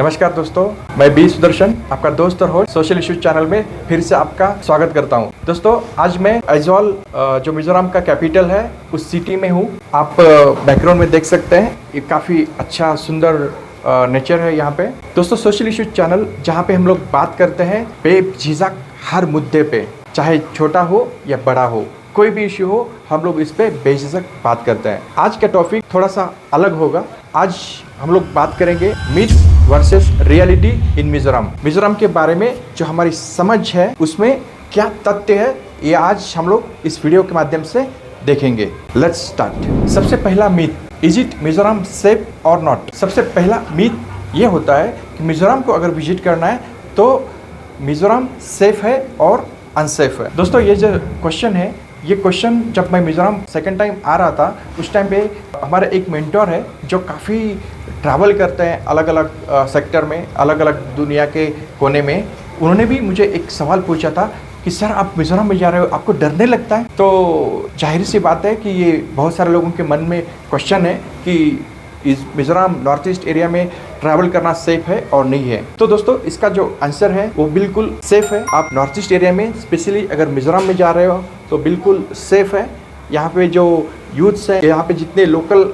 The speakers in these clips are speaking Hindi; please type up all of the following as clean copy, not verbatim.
नमस्कार दोस्तों, मैं बी सुदर्शन आपका दोस्त और होस्ट सोशल इश्यूज चैनल में फिर से आपका स्वागत करता हूं। दोस्तों आज मैं आइजॉल जो मिजोरम का कैपिटल है उस सिटी में हूं। आप बैकग्राउंड में देख सकते हैं, ये काफ़ी अच्छा सुंदर नेचर है यहाँ पे। दोस्तों सोशल इश्यूज चैनल जहाँ पे हम लोग बात करते हैं बेझिझक हर मुद्दे पे, चाहे छोटा हो या बड़ा हो, कोई भी इश्यू हो, हम लोग इस पे बेझिझक बात करते हैं। आज का टॉपिक थोड़ा सा अलग होगा। आज हम लोग बात करेंगे myth versus reality in Mizoram. Mizoram के बारे में जो हमारी समझ है उसमें क्या तथ्य है, ये आज हम लोग इस वीडियो के माध्यम से देखेंगे। Let's start. सबसे पहला myth, is it Mizoram safe और नॉट। सबसे पहला मिथ ये होता है कि मिजोरम को अगर विजिट करना है तो मिजोरम सेफ है और अनसेफ है। दोस्तों ये जो क्वेश्चन है, ये क्वेश्चन जब मैं मिजोरम सेकंड टाइम आ रहा था उस टाइम पे हमारे एक मेंटोर है जो काफ़ी ट्रैवल करते हैं अलग अलग सेक्टर में, अलग अलग दुनिया के कोने में। उन्होंने भी मुझे एक सवाल पूछा था कि सर आप मिजोरम में जा रहे हो, आपको डर नहीं लगता है? तो जाहिर सी बात है कि ये बहुत सारे लोगों के मन में क्वेश्चन है कि इस मिजोरम नॉर्थ ईस्ट एरिया में ट्रैवल करना सेफ है और नहीं है। तो दोस्तों इसका जो आंसर है वो बिल्कुल सेफ है। आप नॉर्थ ईस्ट एरिया में स्पेशली अगर मिजोरम में जा रहे हो तो बिल्कुल सेफ है। यहाँ पे जो यूथ्स है, यहाँ पे जितने लोकल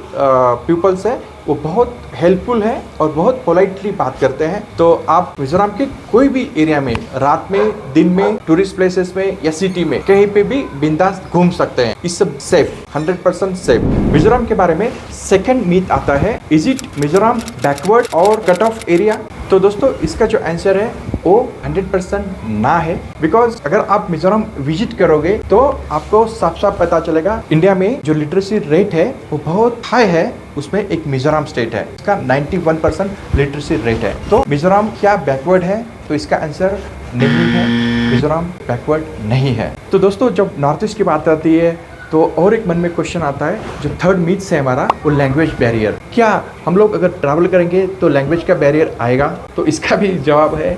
पीपल्स है वो बहुत हेल्पफुल है और बहुत पोलाइटली बात करते हैं। तो आप मिजोरम के कोई भी एरिया में रात में, दिन में, टूरिस्ट प्लेसेस में या सिटी में कहीं पे भी बिंदास घूम सकते हैं। It's safe, 100% safe. मिजोरम के बारे में सेकंड मीथ आता है, इज इट मिजोरम बैकवर्ड और कट ऑफ एरिया। तो दोस्तों इसका जो आंसर है वो 100% ना है। बिकॉज अगर आप मिजोरम विजिट करोगे तो आपको साफ साफ पता चलेगा इंडिया में जो लिटरेसी रेट है वो बहुत हाई है। उसमें एक मिजोरम स्टेट है, इसका 91% लिटरेसी रेट है। तो मिजोरम क्या बैकवर्ड है? तो इसका आंसर नहीं है, मिजोरम बैकवर्ड नहीं है। तो दोस्तों जब नॉर्थ ईस्ट की बात आती है तो और एक मन में क्वेश्चन आता है, जो थर्ड मीथ से हमारा, वो लैंग्वेज बैरियर। क्या हम लोग अगर ट्रैवल करेंगे तो लैंग्वेज का बैरियर आएगा? तो इसका भी जवाब है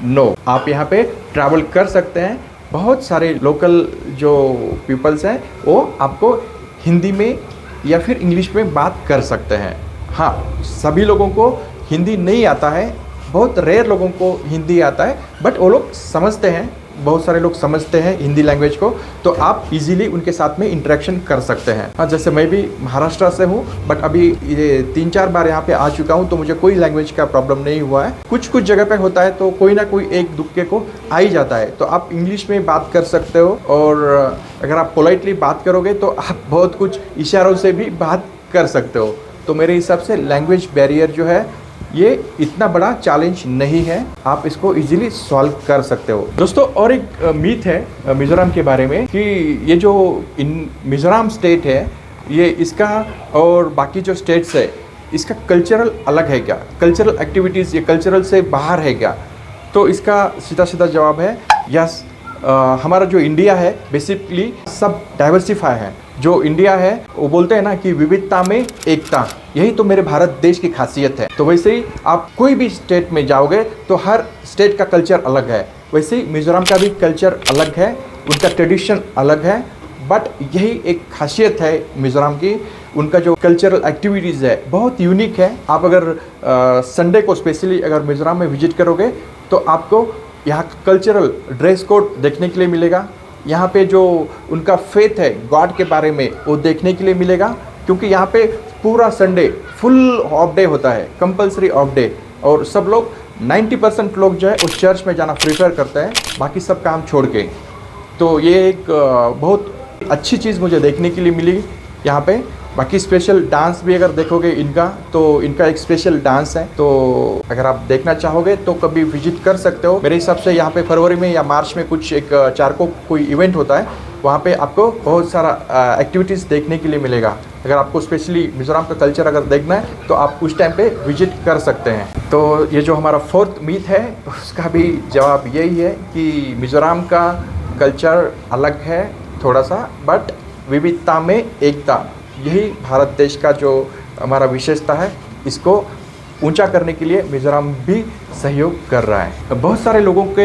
नो। आप यहाँ पे ट्रैवल कर सकते हैं। बहुत सारे लोकल जो पीपल्स हैं वो आपको हिंदी में या फिर इंग्लिश में बात कर सकते हैं। हाँ, सभी लोगों को हिंदी नहीं आता है, बहुत रेयर लोगों को हिंदी आता है, बट वो लोग समझते हैं। बहुत सारे लोग समझते हैं हिंदी लैंग्वेज को, तो आप इजीली उनके साथ में इंटरेक्शन कर सकते हैं। हाँ, जैसे मैं भी महाराष्ट्र से हूँ, बट अभी ये 3-4 बार यहाँ पे आ चुका हूँ, तो मुझे कोई लैंग्वेज का प्रॉब्लम नहीं हुआ है। कुछ जगह पे होता है तो कोई ना कोई एक दुक्के को आ ही जाता है, तो आप इंग्लिश में बात कर सकते हो। और अगर आप पोलाइटली बात करोगे तो आप बहुत कुछ इशारों से भी बात कर सकते हो। तो मेरे हिसाब से लैंग्वेज बैरियर जो है ये इतना बड़ा चैलेंज नहीं है, आप इसको इजीली सॉल्व कर सकते हो। दोस्तों और एक मीथ है मिजोरम के बारे में कि ये जो मिजोरम स्टेट है, ये इसका और बाकी जो स्टेट्स है इसका कल्चरल अलग है क्या? कल्चरल एक्टिविटीज़ ये कल्चरल से बाहर है क्या? तो इसका सीधा सीधा जवाब है यस। हमारा जो इंडिया है बेसिकली सब डाइवर्सिफाई है। जो इंडिया है वो बोलते हैं ना कि विविधता में एकता, यही तो मेरे भारत देश की खासियत है। तो वैसे ही आप कोई भी स्टेट में जाओगे तो हर स्टेट का कल्चर अलग है, वैसे ही मिजोरम का भी कल्चर अलग है, उनका ट्रेडिशन अलग है। बट यही एक खासियत है मिजोरम की, उनका जो कल्चरल एक्टिविटीज़ है बहुत यूनिक है। आप अगर संडे को स्पेशली अगर मिजोरम में विजिट करोगे तो आपको यहाँ कल्चरल ड्रेस कोड देखने के लिए मिलेगा। यहाँ पे जो उनका फेथ है गॉड के बारे में वो देखने के लिए मिलेगा, क्योंकि यहाँ पे पूरा संडे फुल ऑफ डे होता है, कंपलसरी ऑफ डे। और सब लोग 90% लोग जो है उस चर्च में जाना प्रेफर करते हैं, बाकी सब काम छोड़ के। तो ये एक बहुत अच्छी चीज़ मुझे देखने के लिए मिली यहाँ पे। बाकी स्पेशल डांस भी अगर देखोगे इनका, तो इनका एक स्पेशल डांस है, तो अगर आप देखना चाहोगे तो कभी विजिट कर सकते हो। मेरे हिसाब से यहाँ पे फरवरी में या मार्च में कुछ एक 4 को कोई इवेंट होता है, वहाँ पे आपको बहुत सारा एक्टिविटीज़ देखने के लिए मिलेगा। अगर आपको स्पेशली मिजोरम का कल्चर अगर देखना है तो आप उस टाइम पे विजिट कर सकते हैं। तो ये जो हमारा फोर्थ मीथ है उसका भी जवाब यही है कि मिजोरम का कल्चर अलग है थोड़ा सा, बट विविधता में एकता, यही भारत देश का जो हमारा विशेषता है, इसको ऊंचा करने के लिए मिजोरम भी सहयोग कर रहा है। बहुत सारे लोगों के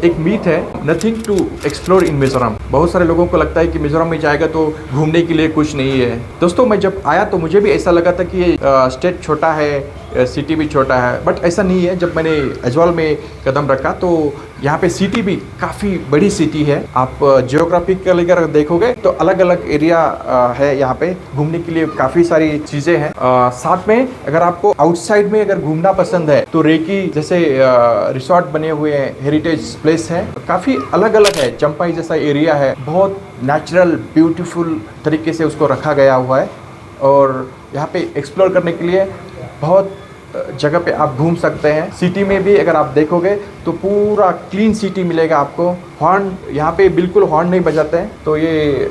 एक मीथ है, nothing to explore in Mizoram. बहुत सारे लोगों को लगता है कि मिजोरम में जाएगा तो घूमने के लिए कुछ नहीं है। दोस्तों मैं जब आया तो मुझे भी ऐसा लगा था कि ये स्टेट छोटा है, सिटी भी छोटा है, बट ऐसा नहीं है। जब मैंने एजवाल में कदम रखा तो यहाँ पे सिटी भी काफ़ी बड़ी सिटी है। आप जियोग्राफिकल अगर देखोगे तो अलग अलग एरिया है यहाँ पे, घूमने के लिए काफ़ी सारी चीज़ें हैं। साथ में अगर आपको आउटसाइड में अगर घूमना पसंद है तो रेकी जैसे रिसोर्ट बने हुए हैं, हेरिटेज प्लेस है, काफ़ी अलग अलग है। चंपाई जैसा एरिया है, बहुत नेचुरल ब्यूटीफुल तरीके से उसको रखा गया हुआ है और यहाँ पे एक्सप्लोर करने के लिए बहुत जगह पे आप घूम सकते हैं। सिटी में भी अगर आप देखोगे तो पूरा क्लीन सिटी मिलेगा आपको। हॉर्न यहाँ पे बिल्कुल हॉर्न नहीं बजाते हैं, तो ये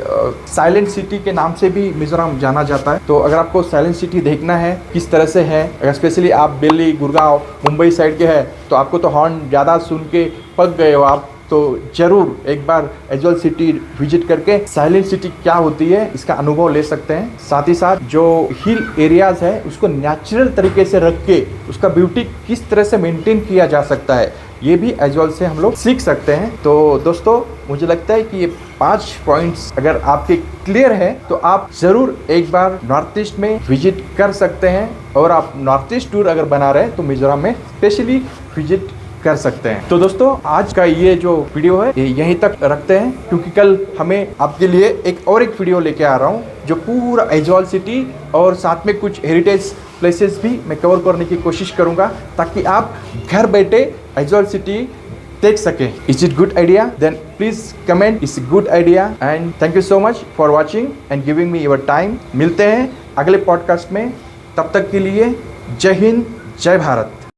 साइलेंट सिटी के नाम से भी मिजोरम जाना जाता है। तो अगर आपको साइलेंट सिटी देखना है किस तरह से है, अगर स्पेशली आप दिल्ली, गुड़गांव, मुंबई साइड के हैं तो आपको तो हॉर्न ज़्यादा सुन के पक गए हो आप, तो ज़रूर एक बार एजवाल सिटी विजिट करके साइलेंट सिटी क्या होती है इसका अनुभव ले सकते हैं। साथ ही साथ जो हिल एरियाज़ है उसको नेचुरल तरीके से रख के उसका ब्यूटी किस तरह से मेंटेन किया जा सकता है, ये भी एजवाल से हम लोग सीख सकते हैं। तो दोस्तों मुझे लगता है कि ये 5 पॉइंट्स अगर आपके क्लियर है तो आप ज़रूर एक बार नॉर्थ ईस्ट में विजिट कर सकते हैं। और आप नॉर्थ ईस्ट टूर अगर बना रहे हैं तो मिजोरम में स्पेशली विजिट कर सकते हैं। तो दोस्तों आज का ये जो वीडियो है ये यहीं तक रखते हैं, क्योंकि कल हमें आपके लिए एक वीडियो लेके आ रहा हूँ जो पूरा एजवाल सिटी और साथ में कुछ हेरिटेज प्लेसेस भी मैं कवर करने की कोशिश करूँगा, ताकि आप घर बैठे एजवाल सिटी देख सकें। Is it good idea? Then please comment it's good idea. And thank you so much for watching and giving me your time. मिलते हैं अगले पॉडकास्ट में, तब तक के लिए जय हिंद, जय भारत।